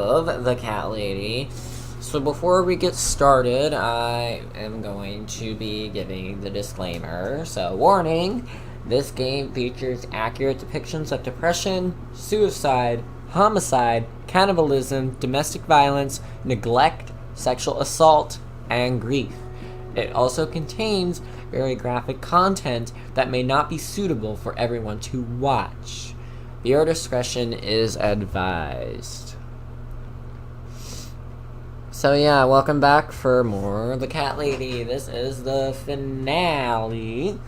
Of the cat lady. So before we get started, I am going to be giving the disclaimer. So warning, this game features accurate depictions of depression, suicide, homicide, cannibalism, domestic violence, neglect, sexual assault, and grief. It also contains very graphic content that may not be suitable for everyone to watch. Viewer discretion is advised. So yeah, welcome back for more The Cat Lady. This is the finale.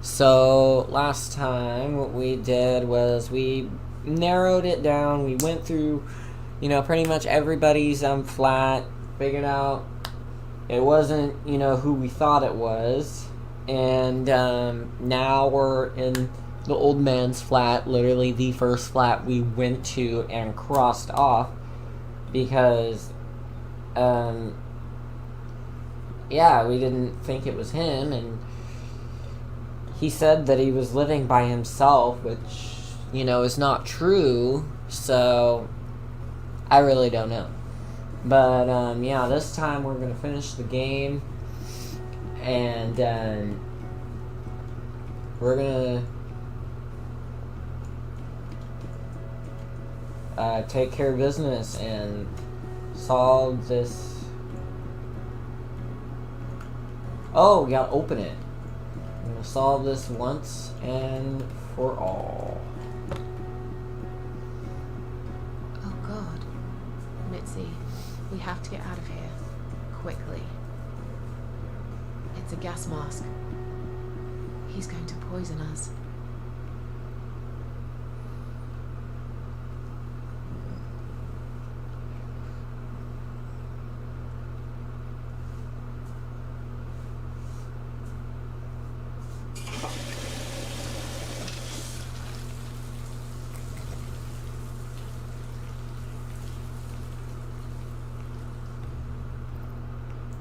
So last time what we did was we narrowed it down. We went through, pretty much everybody's flat, figured out it wasn't, who we thought it was. And now we're in the old man's flat, literally the first flat we went to and crossed off because we didn't think it was him, and he said that he was living by himself, which, is not true, so I really don't know. But, this time we're gonna finish the game, and, we're gonna take care of business and solve this. Oh, we gotta open it. I'm gonna solve this once and for all. Oh God. Mitzi, we have to get out of here. Quickly. It's a gas mask. He's going to poison us.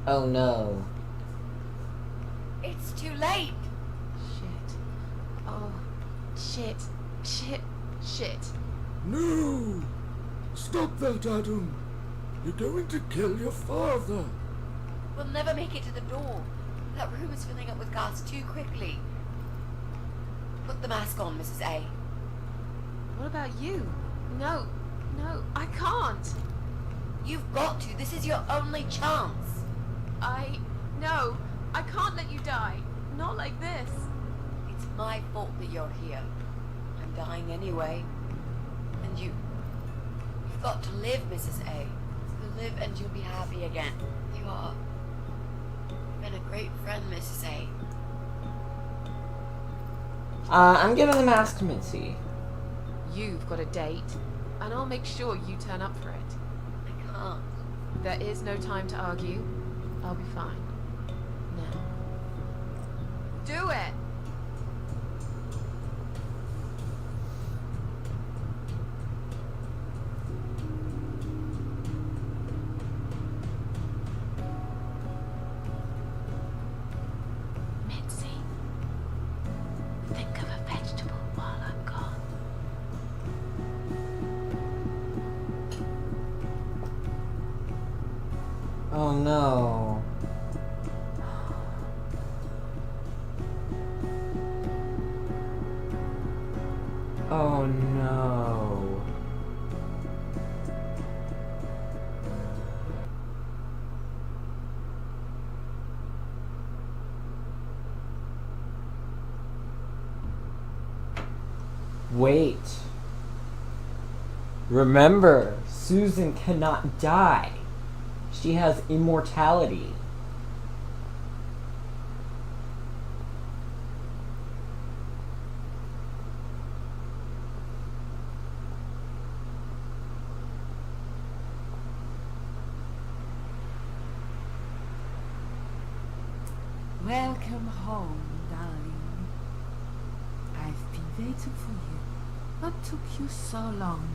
Oh no. It's too late. Shit. Oh, shit. Shit. No! Stop that, Adam! You're going to kill your father! We'll never make it to the door. That room is filling up with gas too quickly. Put the mask on, Mrs. A. What about you? No, I can't. You've got to. This is your only chance. No, I can't let you die. Not like this. It's my fault that you're here. I'm dying anyway. And you've got to live, Mrs. A. You'll live and you'll be happy again. You are. You've been a great friend, Mrs. A. I'm giving the mask to Mitzi. You've got a date, and I'll make sure you turn up for it. I can't. There is no time to argue. I'll be fine. Now. Do it! Mitzi, think of a vegetable while I'm gone. Oh no. Oh no. Wait. Remember, Susan cannot die. She has immortality. Welcome home, darling. I've been waiting for you. What took you so long?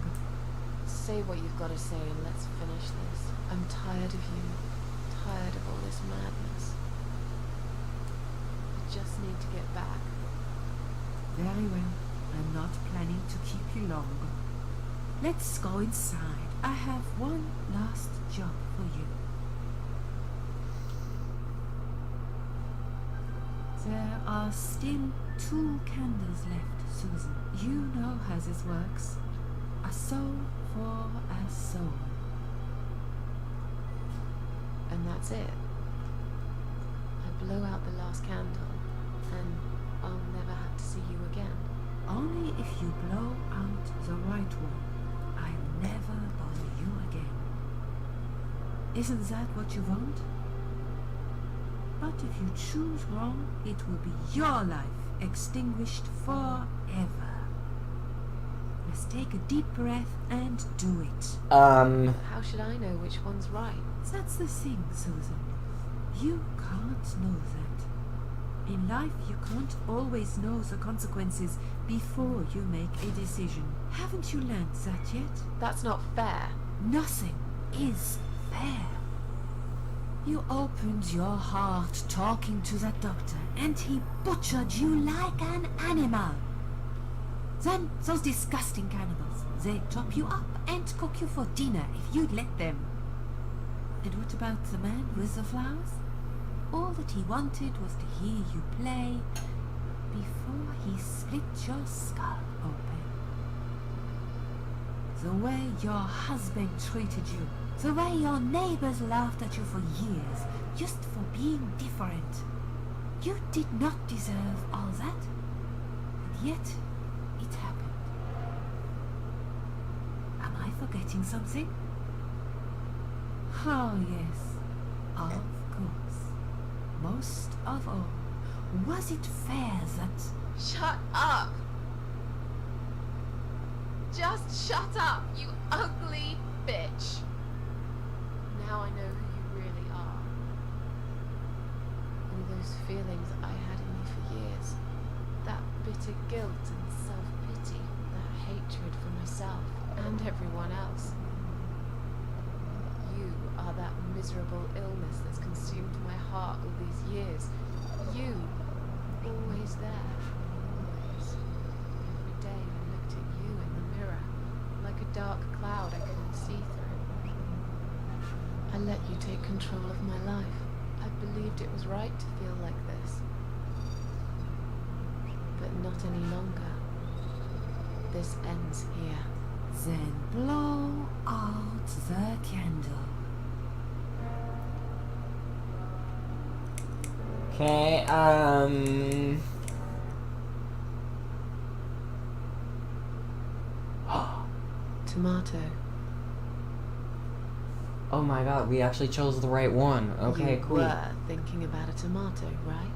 Say what you've got to say and let's finish this. I'm tired of you. Tired of all this madness. I just need to get back. Very well. I'm not planning to keep you long. Let's go inside. I have one last job for you. There are still 2 candles left, Susan. You know how this works. A soul for a soul. And that's it. I blow out the last candle, and I'll never have to see you again. Only if you blow out the right one, I'll never bother you again. Isn't that what you want? But if you choose wrong, it will be your life extinguished forever. Let's take a deep breath and do it. How should I know which one's right? That's the thing, Susan. You can't know that. In life, you can't always know the consequences before you make a decision. Haven't you learned that yet? That's not fair. Nothing is fair. You opened your heart talking to that doctor, and he butchered you like an animal. Then those disgusting cannibals, they chop you up and cook you for dinner if you'd let them. And what about the man with the flowers? All that he wanted was to hear you play before he split your skull open. The way your husband treated you, the way your neighbors laughed at you for years, just for being different. You did not deserve all that, and yet it happened. Am I forgetting something? Oh yes, of course. Most of all, was it fair that... Shut up! Just shut up, you ugly bitch! Now I know who you really are. All those feelings I had in you for years. That bitter guilt and self-pity. That hatred for myself and everyone else. You are that miserable illness that's consumed my heart all these years. You, always there, always. Every day I looked at you in the mirror, like a dark cloud I couldn't see through. I let you take control of my life. I believed it was right to feel like this. But not any longer. This ends here. Then blow out the candle. Okay, Tomato. oh my god, we actually chose the right one. Okay, You cool. were thinking about a tomato, right?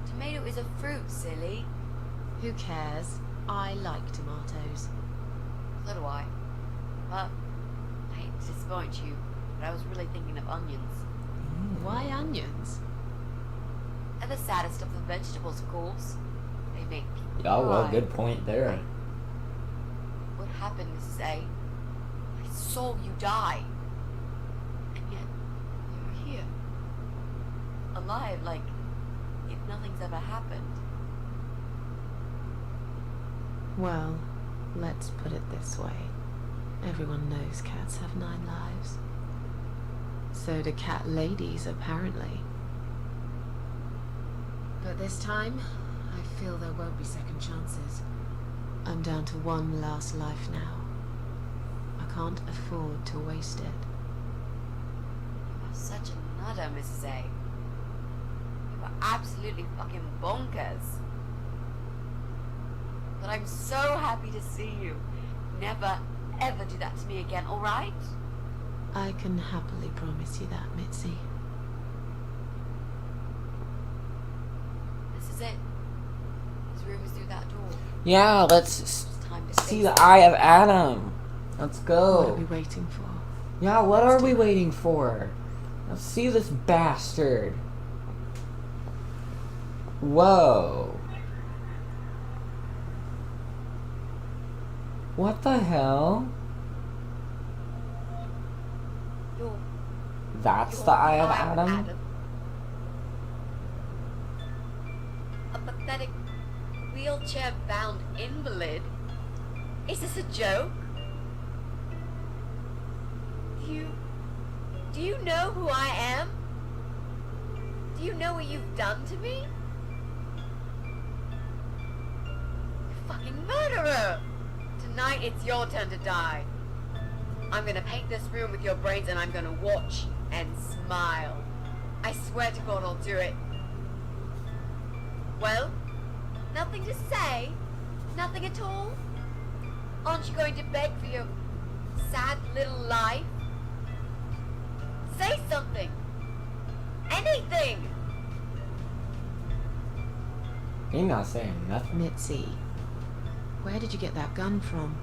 Tomato is a fruit, silly. Who cares? I like tomatoes. So do I. But I hate to disappoint you, but I was really thinking of onions. Why onions? They're the saddest of the vegetables, of course. They make people Oh, well, cry. good point there. Right. What happened, Mrs. A? I saw you die. And yet, you're here. Alive, like if nothing's ever happened. Well, let's put it this way. Everyone knows cats have 9 lives. So do cat ladies, apparently. But this time, I feel there won't be second chances. I'm down to one last life now. I can't afford to waste it. You are such a nutter, Mrs. A. You are absolutely fucking bonkers. But I'm so happy to see you. Never, ever do that to me again, alright? I can happily promise you that, Mitzi. This is it. This room is through that door. Yeah, let's It's time to see face the it. Eye of Adam. Let's What are we go. waiting for? Yeah, what are we waiting for? Let's see this bastard. Whoa. What the hell? You're That's You're the Eye of Adam? A pathetic, wheelchair-bound invalid? Is this a joke? Do you know who I am? Do you know what you've done to me? You fucking murderer! Tonight it's your turn to die. I'm gonna paint this room with your brains and I'm gonna watch and smile. I swear to God I'll do it. Well, nothing to say? Nothing at all? Aren't you going to beg for your sad little life? Say something! Anything! He's not saying nothing. Mitzi, where did you get that gun from?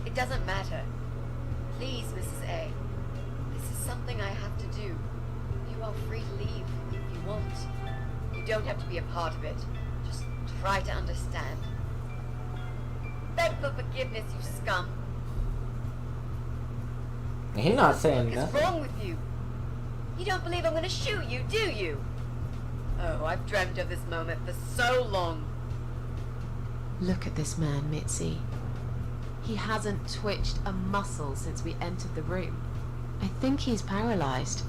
It doesn't matter. Please, Mrs. A. This is something I have to do. You are free to leave if you want. You don't have to be a part of it. Just try to understand. Beg for forgiveness, you scum. He's not saying What's nothing. wrong with you? You don't believe I'm going to shoot you, do you? Oh, I've dreamt of this moment for so long. Look at this man, Mitzi. He hasn't twitched a muscle since we entered the room. I think he's paralyzed.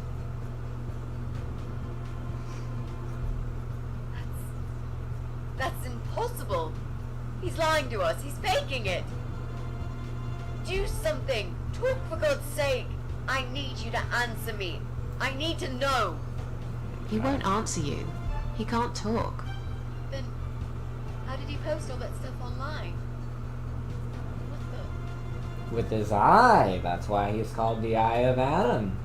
That's impossible. He's lying to us. He's faking it. Do something. Talk for God's sake. I need you to answer me. I need to know. He won't answer you. He can't talk. Then, how did he post all that stuff online? What the? With his eye. That's why he's called the Eye of Adam.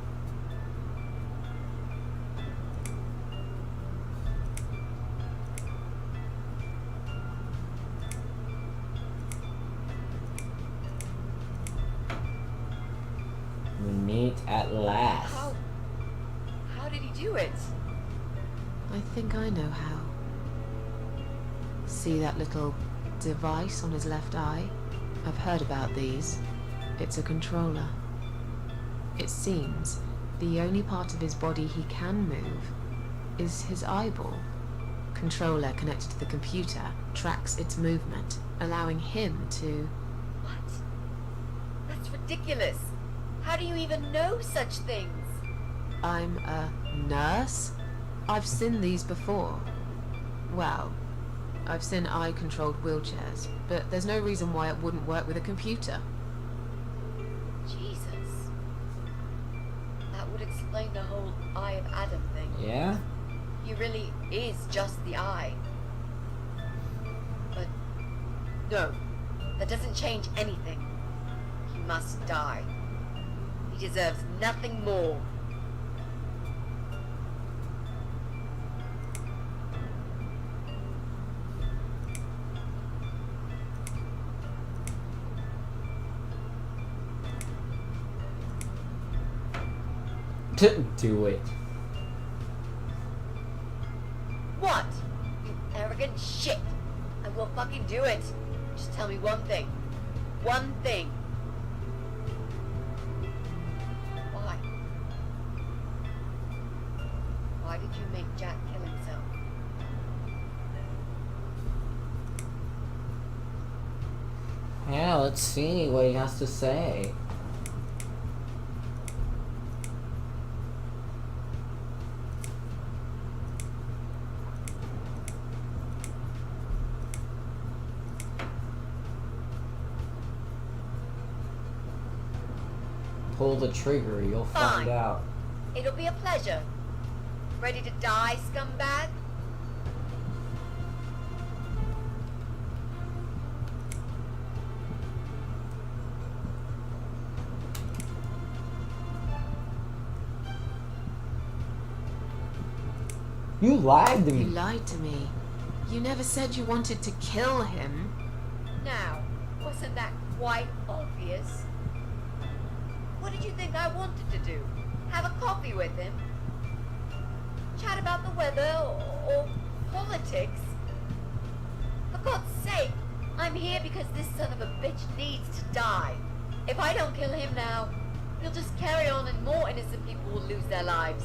We meet at last. How did he do it? I think I know how. See that little device on his left eye? I've heard about these. It's a controller. It seems the only part of his body he can move is his eyeball. Controller connected to the computer tracks its movement, allowing him to... What? That's ridiculous. How do you even know such things? I'm a nurse? I've seen these before. Well, I've seen eye-controlled wheelchairs, but there's no reason why it wouldn't work with a computer. Jesus. That would explain the whole Eye of Adam thing. Yeah? He really is just the eye. But no, that doesn't change anything. He must die. He deserves nothing more. Do it. What? You arrogant shit. I will fucking do it. Just tell me one thing. One thing. Why? Why did you make Jack kill himself? Yeah, let's see what he has to say. Pull the trigger, you'll find Fine. out. It'll be a pleasure. Ready to die, scumbag? You lied to You me. lied to me. You never said you wanted to kill him. Now, wasn't that quite obvious? What did you think I wanted to do? Have a coffee with him? Chat about the weather or politics? For God's sake, I'm here because this son of a bitch needs to die. If I don't kill him now, You'll just carry on and more innocent people will lose their lives.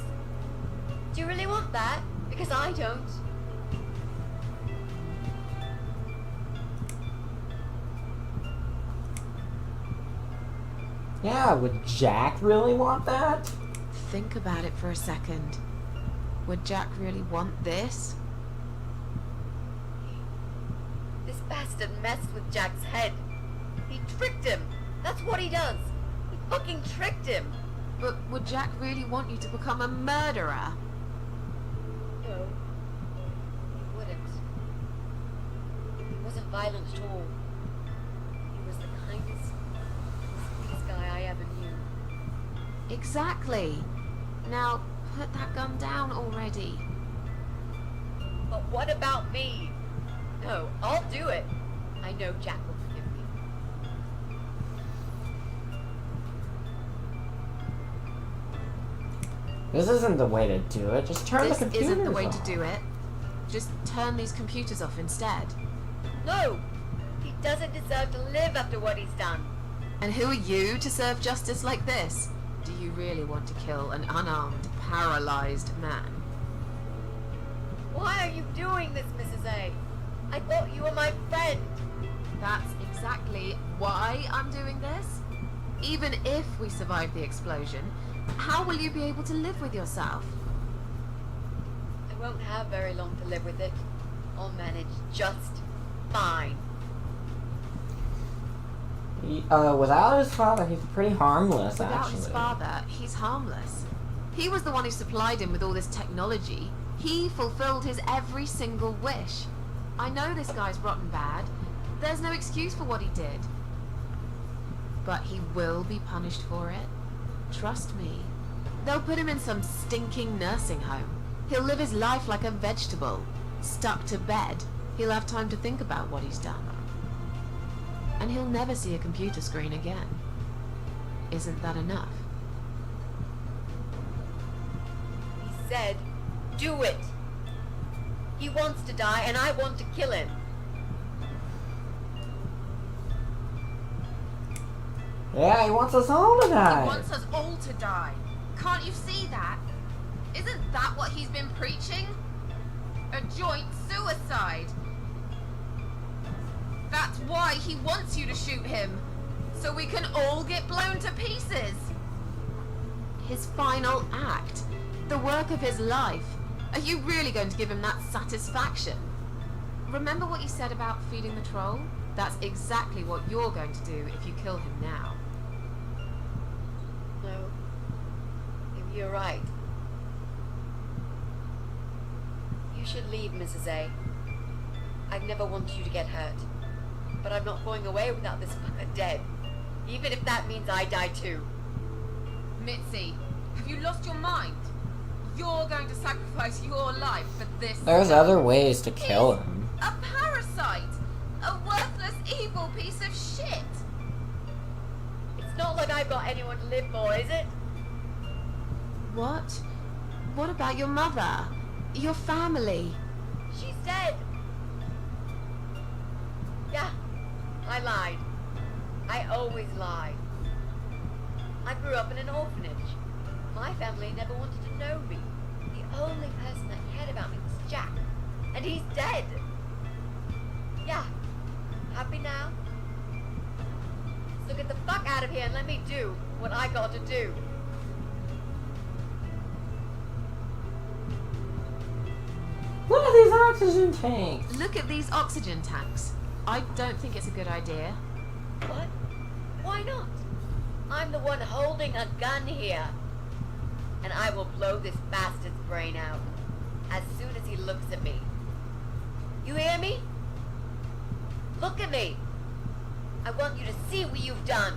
Do you really want that? Because I don't. Yeah, would Jack really want that? Think about it for a second. Would Jack really want this? This bastard messed with Jack's head. He tricked him. That's what he does. He fucking tricked him. But would Jack really want you to become a murderer? No. He wouldn't. He wasn't violent at all. He was the kindest, sweetest guy I ever knew. Exactly. Now, put that gun down already. But what about me? No, I'll do it. I know Jack will forgive me. This isn't the way to do it. Just turn This the computers isn't the way off. to do it. Just turn these computers off instead. No! He doesn't deserve to live after what he's done. And who are you to serve justice like this? Do you really want to kill an unarmed, paralyzed man? Why are you doing this, Mrs. A? I thought you were my friend. That's exactly why I'm doing this. Even if we survive the explosion, how will you be able to live with yourself? I won't have very long to live with it. I'll manage just fine. Without his father, he's pretty harmless, Without actually. his father, he's harmless. He was the one who supplied him with all this technology. He fulfilled his every single wish. I know this guy's rotten bad. There's no excuse for what he did. But he will be punished for it. Trust me. They'll put him in some stinking nursing home. He'll live his life like a vegetable. Stuck to bed. He'll have time to think about what he's done. And he'll never see a computer screen again. Isn't that enough? He said, do it. He wants to die and I want to kill him. Yeah, he wants us all to die. He wants us all to die. Can't you see that? Isn't that what he's been preaching? A joint suicide. That's why he wants you to shoot him. So we can all get blown to pieces. His final act. The work of his life. Are you really going to give him that satisfaction? Remember what you said about feeding the troll? That's exactly what you're going to do if you kill him now. No. Maybe you're right. You should leave, Mrs. A. I've never wanted you to get hurt. But I'm not going away without this fucker dead. Even if that means I die too. Mitzi, have you lost your mind? You're going to sacrifice your life for this. There's other ways to kill him. A parasite! A worthless, evil piece of shit! It's not like I've got anyone to live for, is it? What? What about your mother? Your family? She's dead. Yeah, I lied. I always lie. I grew up in an orphanage. My family never wanted to know me. The only person that cared about me was Jack. And he's dead. Yeah. Happy now? So get the fuck out of here and let me do what I got to do. Look at these oxygen tanks. Look at these oxygen tanks. I don't think it's a good idea. What? Why not? I'm the one holding a gun here. And I will blow this bastard's brain out as soon as he looks at me. You hear me? Look at me. I want you to see what you've done.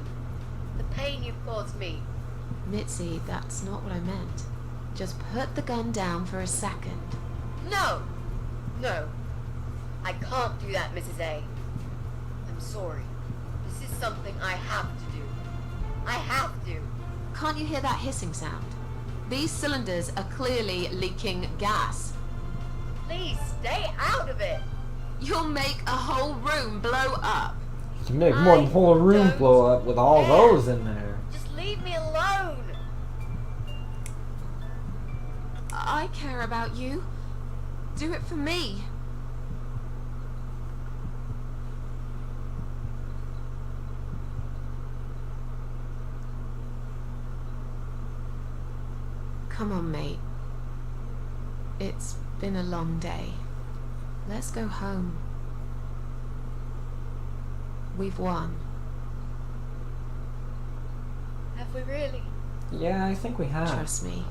The pain you've caused me. Mitzi, that's not what I meant. Just put the gun down for a second. No. No. I can't do that, Mrs. A. I'm sorry. This is something I have to do. I have to. Can't you hear that hissing sound? These cylinders are clearly leaking gas. Please stay out of it. You'll make a whole room blow up. You can make one whole room don't blow up with all care. those in there. Just leave me alone. I care about you. Do it for me. Come on, mate. It's been a long day. Let's go home. We've won. Have we really? Yeah, I think we have. Trust me.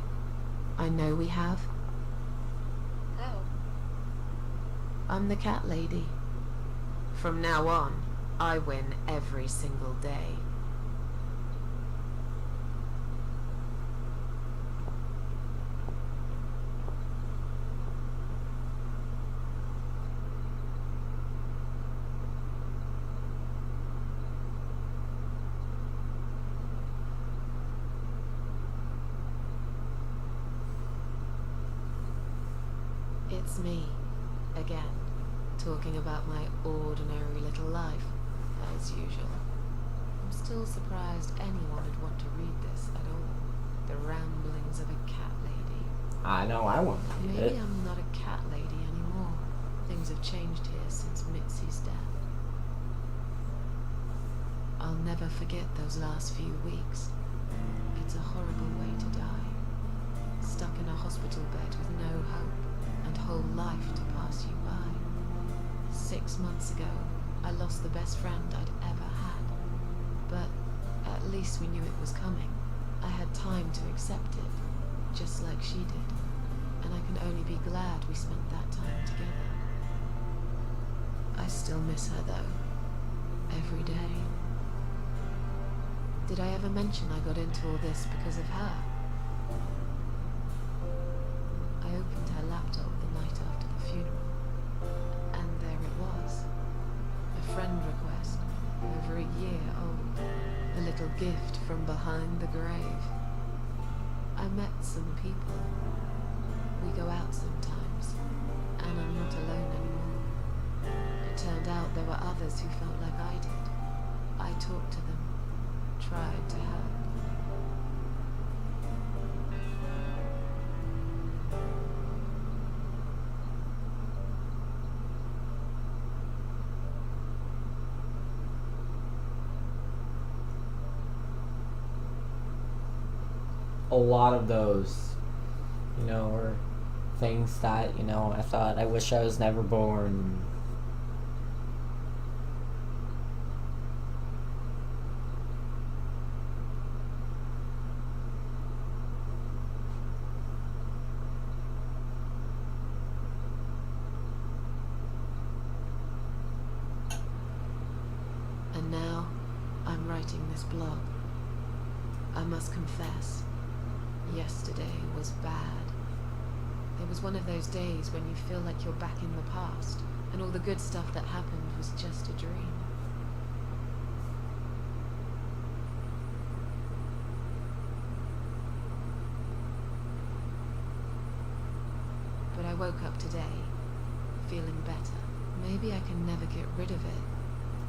I know we have. How? I'm the cat lady. From now on, I win every single day. It's me, again, talking about my ordinary little life, as usual. I'm still surprised anyone would want to read this at all. The ramblings of a cat lady. I know I want to read Maybe it. I'm not a cat lady anymore. Things have changed here since Mitzi's death. I'll never forget those last few weeks. It's a horrible way to die. Stuck in a hospital bed with no hope and whole life to pass you by. 6 months ago, I lost the best friend I'd ever had. But at least we knew it was coming. I had time to accept it, just like she did. And I can only be glad we spent that time together. I still miss her though, every day. Did I ever mention I got into all this because of her? I opened her laptop the night after the funeral, and there it was. A friend request, over a year old. A little gift from behind the grave. I met some people. We go out sometimes, and I'm not alone anymore. It turned out there were others who felt like I did. I talked to them, tried to help. A lot of those, were things that, I thought I wish I was never born. And now, I'm writing this blog. I must confess, yesterday was bad. It was one of those days when you feel like you're back in the past, and all the good stuff that happened was just a dream. But I woke up today, feeling better. Maybe I can never get rid of it.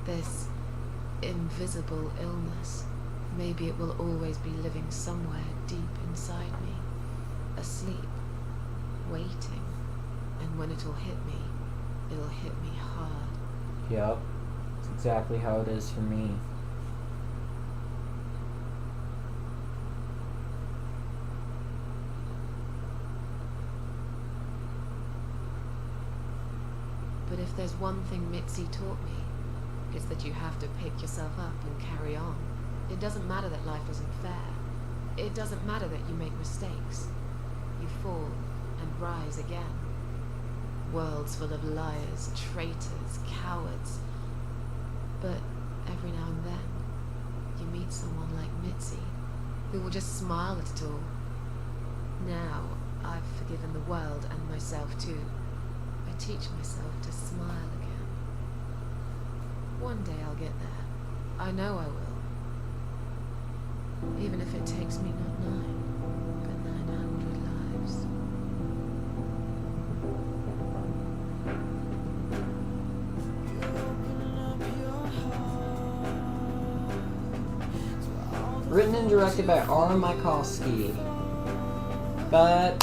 This invisible illness. Maybe it will always be living somewhere deep inside me, asleep, waiting, and when it'll hit me hard. Yep, that's exactly how it is for me. But if there's one thing Mitzi taught me, it's that you have to pick yourself up and carry on. It doesn't matter that life isn't fair. It doesn't matter that you make mistakes. You fall and rise again. Worlds full of liars, traitors, cowards. But every now and then, you meet someone like Mitzi, who will just smile at it all. Now, I've forgiven the world and myself too. I teach myself to smile again. One day I'll get there. I know I will. Even if it takes me not 9, but 900 lives. Written and directed by R. Maikovsky. But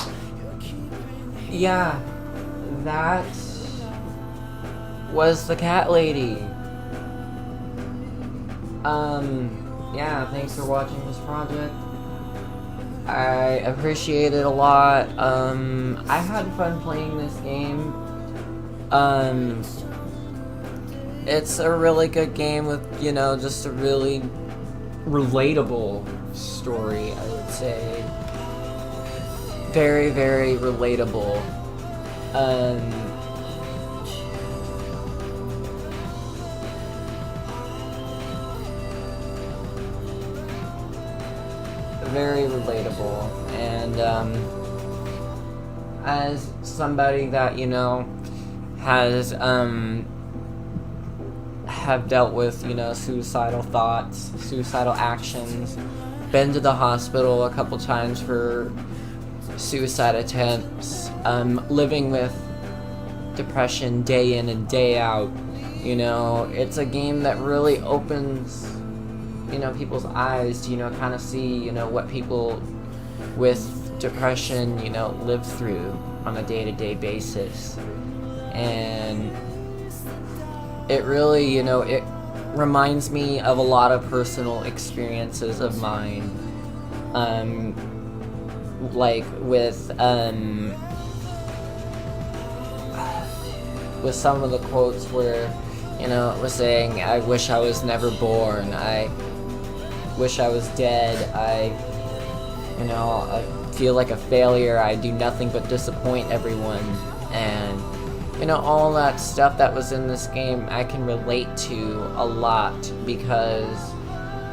yeah, that was the cat lady. Yeah, thanks for watching this project. I appreciate it a lot. I had fun playing this game. It's a really good game with, you know, just a really relatable story, I would say. Very, very relatable. Very relatable, and as somebody that, you know, has have dealt with, you know, suicidal thoughts, suicidal actions, been to the hospital a couple times for suicide attempts, living with depression day in and day out, you know, it's a game that really opens, you know, people's eyes to, you know, kind of see, you know, what people with depression, you know, live through on a day-to-day basis. And it really, you know, it reminds me of a lot of personal experiences of mine. Like with some of the quotes where, you know, it was saying, I wish I was never born, I wish I was dead, I feel like a failure, I do nothing but disappoint everyone, and, you know, all that stuff that was in this game I can relate to a lot because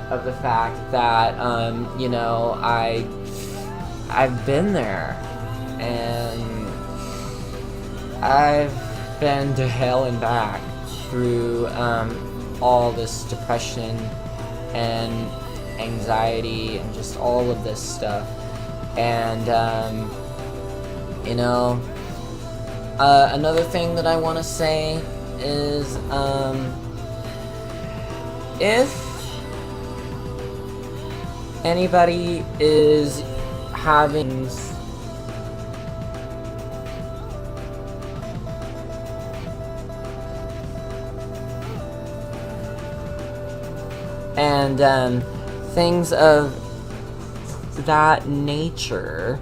of the fact that, you know, I've been there, and I've been to hell and back through all this depression and anxiety and just all of this stuff. And you know, another thing that I want to say is if anybody is having and things of that nature,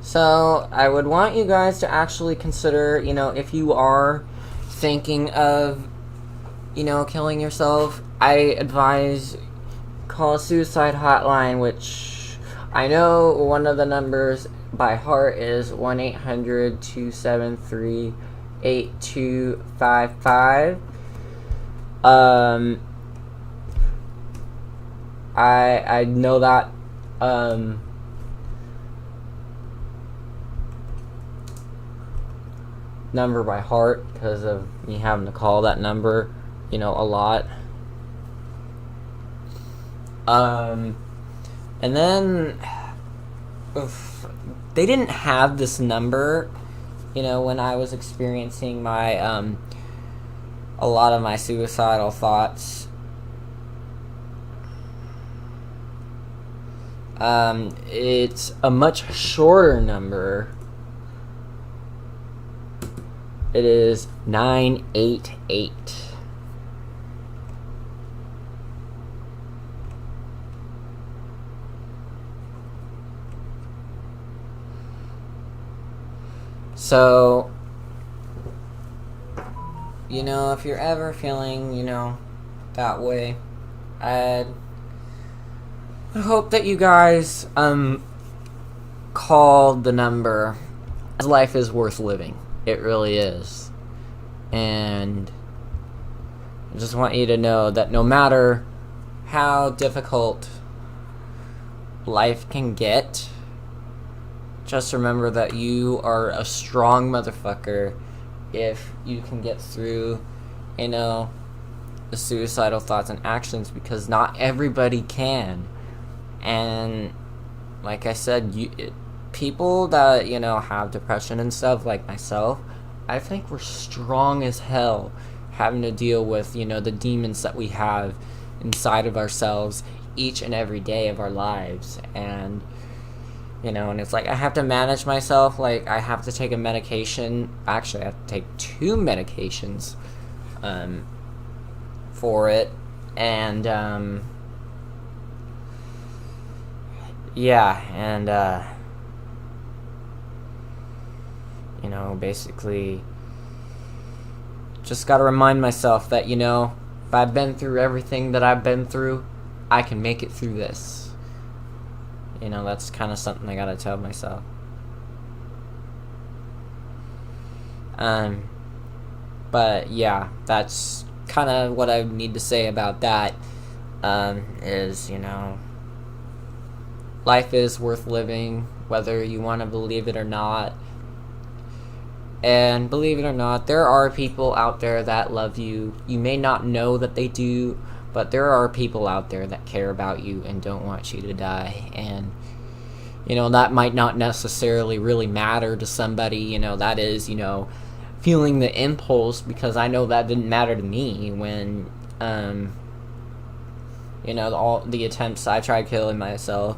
so I would want you guys to actually consider, you know, if you are thinking of, you know, killing yourself, I advise call a suicide hotline, which I know one of the numbers by heart is 1-800-273-8255. I know that number by heart because of me having to call that number, you know, a lot. And then they didn't have this number, you know, when I was experiencing my a lot of my suicidal thoughts. It's a much shorter number. It is 988. So, you know, if you're ever feeling, you know, that way, I hope that you guys call the number. Life is worth living. It really is. And I just want you to know that no matter how difficult life can get, just remember that you are a strong motherfucker if you can get through, the suicidal thoughts and actions, because not everybody can. And like I said, people that, have depression and stuff, like myself, I think we're strong as hell having to deal with, the demons that we have inside of ourselves each and every day of our lives. And, and it's like I have to manage myself. Like, I have to take a medication. Actually, I have to take 2 medications for it. And, yeah, and, basically just gotta remind myself that, if I've been through everything that I've been through, I can make it through this. That's kind of something I gotta tell myself. But yeah, that's kind of what I need to say about that. Is, life is worth living, whether you want to believe it or not. And believe it or not, there are people out there that love you. You may not know that they do, but there are people out there that care about you and don't want you to die. And, that might not necessarily really matter to somebody, that is, feeling the impulse, because I know that didn't matter to me when, all the attempts I tried killing myself.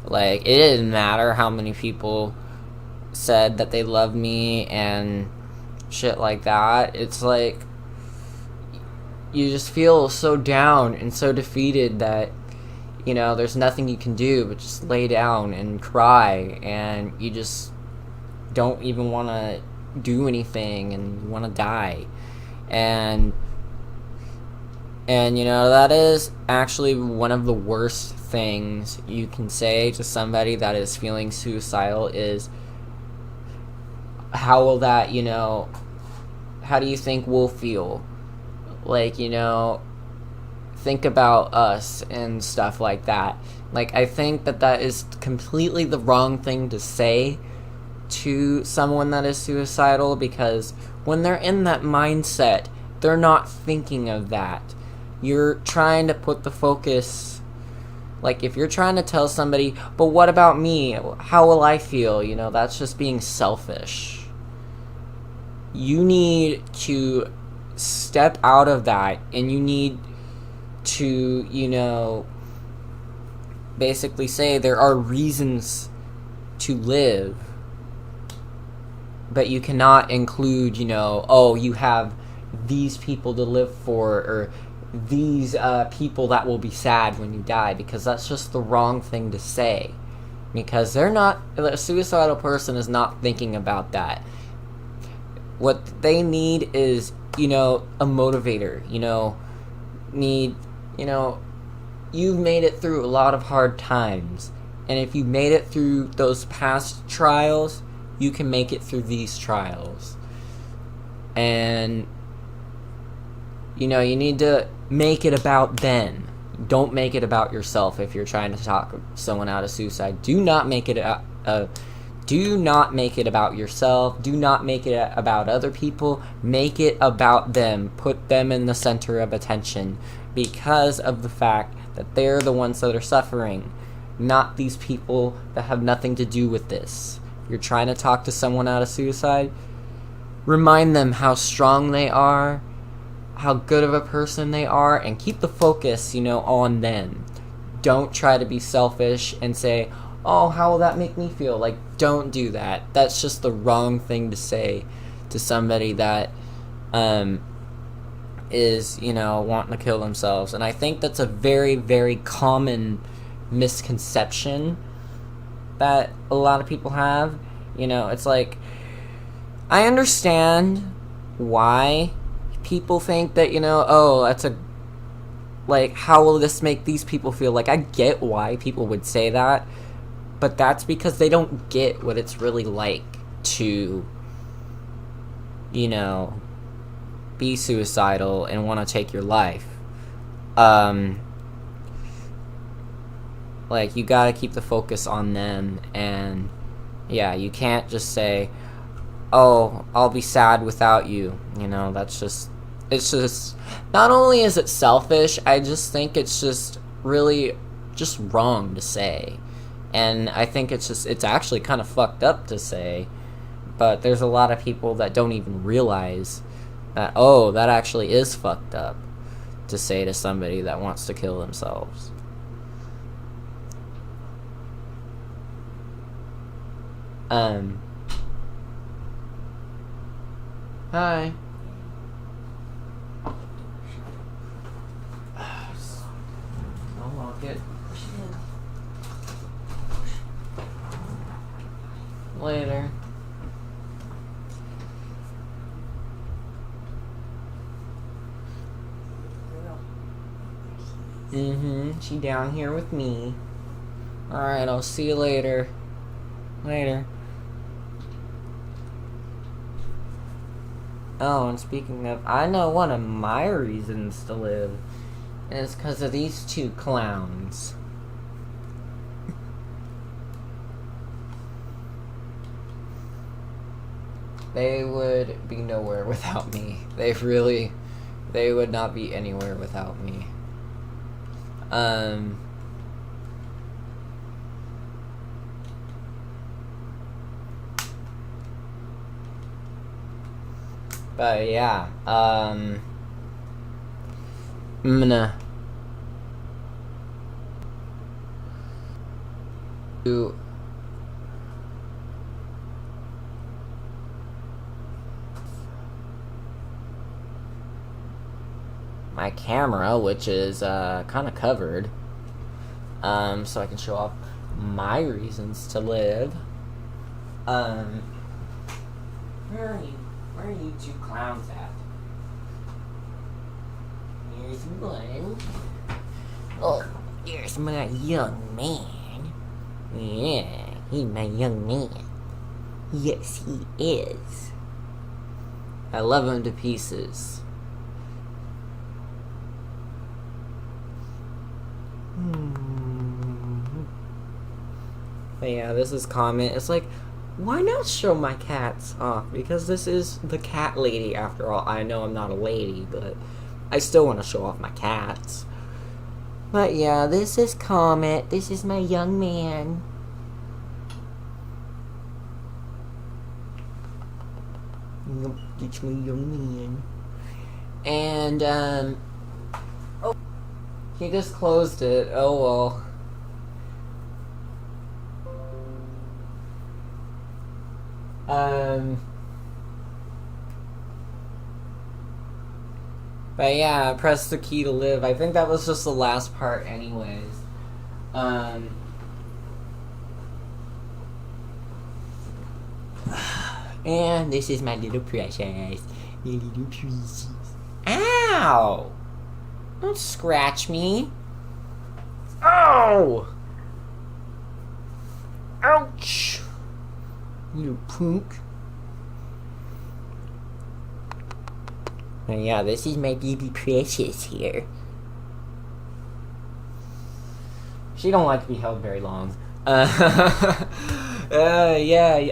Like, it didn't matter how many people said that they loved me and shit like that. It's like, you just feel so down and so defeated that, there's nothing you can do but just lay down and cry, and you just don't even want to do anything, and you want to die. And that is actually one of the worst things you can say to somebody that is feeling suicidal is, how will that, how do you think we'll feel? Like, think about us and stuff like that. Like, I think that is completely the wrong thing to say to someone that is suicidal, because when they're in that mindset, they're not thinking of that. You're trying to put the focus, like, if you're trying to tell somebody, but what about me? How will I feel? That's just being selfish. You need to step out of that, and you need to, basically say there are reasons to live, but you cannot include, you have these people to live for, or these people that will be sad when you die, because that's just the wrong thing to say. Because a suicidal person is not thinking about that. What they need is, a motivator, you've made it through a lot of hard times, and if you made it through those past trials, you can make it through these trials. And, you need to make it about them. Don't make it about yourself. If you're trying to talk someone out of suicide, do not make it do not make it about yourself. Do not make it about other people. Make it about them. Put them in the center of attention, because of the fact that they're the ones that are suffering, not these people that have nothing to do with this. If you're trying to talk to someone out of suicide, remind them how strong they are, how good of a person they are, and keep the focus, on them. Don't try to be selfish and say, oh, how will that make me feel? Like, don't do that. That's just the wrong thing to say to somebody that is, wanting to kill themselves. And I think that's a very, very common misconception that a lot of people have. It's like, I understand why people think that, that's how will this make these people feel? Like, I get why people would say that, but that's because they don't get what it's really like to, be suicidal and want to take your life. You gotta keep the focus on them, and, Yeah, you can't just say, oh, I'll be sad without you. You know, that's just, it's just, not only is it selfish, I just think it's just really just wrong to say. And I think it's actually kind of fucked up to say, but there's a lot of people that don't even realize that, oh, that actually is fucked up to say to somebody that wants to kill themselves. Hi. I'll lock it. Later. She down here with me. Alright, I'll see you later. Later. Oh, and speaking of, I know one of my reasons to live is because of these two clowns. They would be nowhere without me. They would not be anywhere without me. But yeah, I'm gonna do my camera, which is kind of covered, so I can show off my reasons to live. Where are you two clowns at? Here's one. Oh, here's my young man. Yeah, he's my young man. Yes, he is. I love him to pieces. But yeah, this is comment. It's like, why not show my cats off? Because this is the cat lady after all. I know I'm not a lady, but I still want to show off my cats. But yeah, this is Comet. This is my young man. It's my young man. And, oh, he just closed it. Oh well. But yeah, press the key to live. I think that was just the last part anyways. And this is my little precious. My little precious. Ow! Don't scratch me. Ow! Ouch! You punk. And yeah, this is my baby Precious here. She don't like to be held very long. Yeah,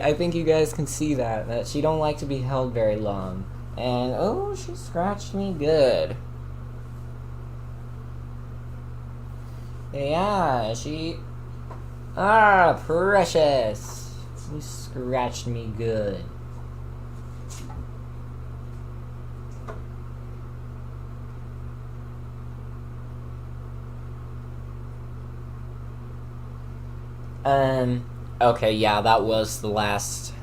I think you guys can see that she don't like to be held very long. And oh, she scratched me good. Yeah, she... Ah, Precious. You scratched me good. Okay, yeah, that was the last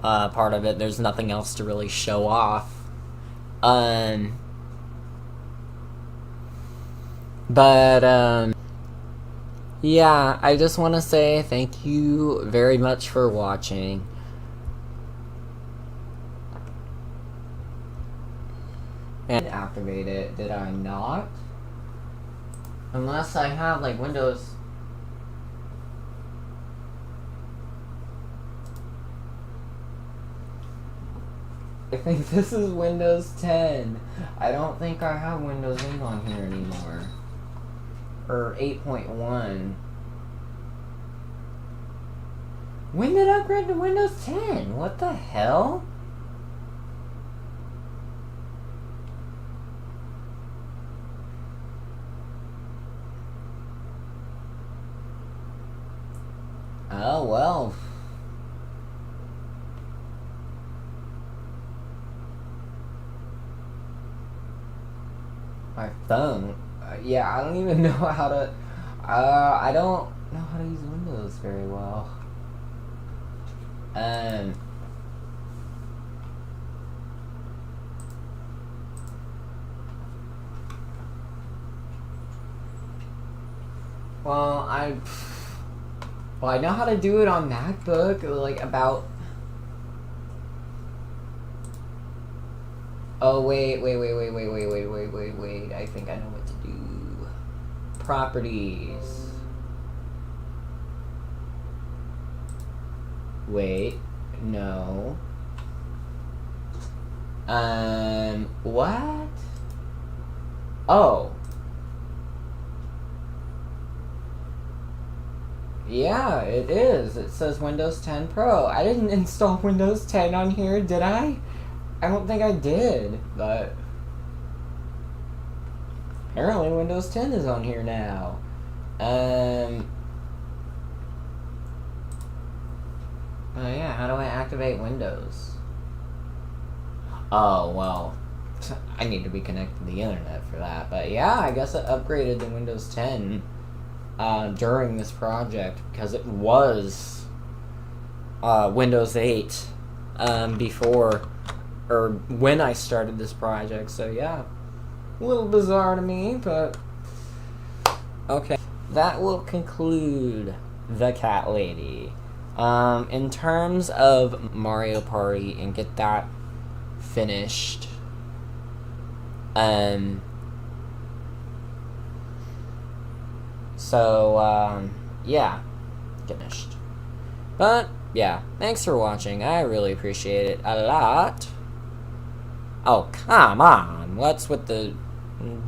part of it. There's nothing else to really show off. Yeah, I just want to say thank you very much for watching. And activate it, did I not? Unless I have, like, Windows... I think this is Windows 10. I don't think I have Windows 8 on here anymore. Or 8.1. When did I upgrade to Windows 10? What the hell? Oh, well. My phone. Yeah, I don't even know how to... I don't know how to use Windows very well. Well, I know how to do it on MacBook, like, about... Oh, wait, I think I know what to do. Properties. Wait, no. What? Oh. Yeah, it is. It says Windows 10 Pro. I didn't install Windows 10 on here, did I? I don't think I did, but... apparently Windows 10 is on here now. Oh yeah, how do I activate Windows? Oh, well, I need to be connected to the internet for that. But yeah, I guess I upgraded to Windows 10 during this project because it was Windows 8 before, or when I started this project. So yeah, a little bizarre to me, but okay. That will conclude the Cat Lady. In terms of Mario Party and get that finished, yeah, finished. But yeah, thanks for watching. I really appreciate it a lot. Oh, come on, what's with the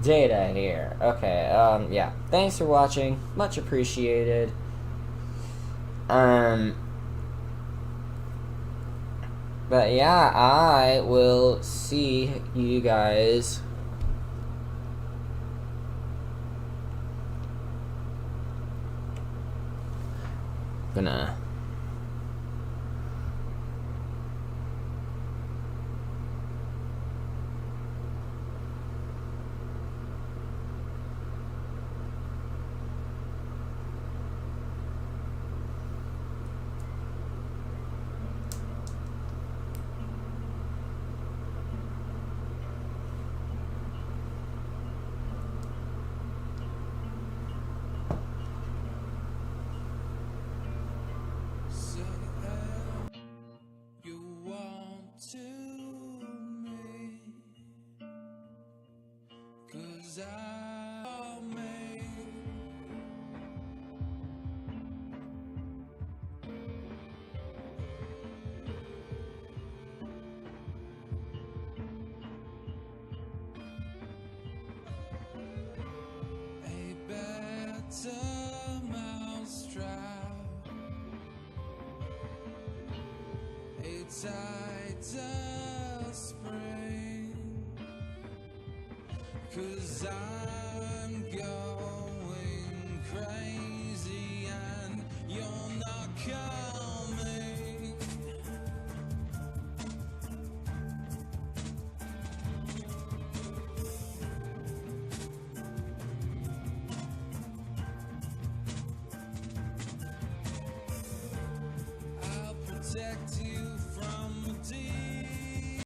data here? Okay, yeah, thanks for watching, much appreciated. But yeah, I will see you guys gonna tighter spring, 'cause I'm going crazy and you're not coming. I'll protect you.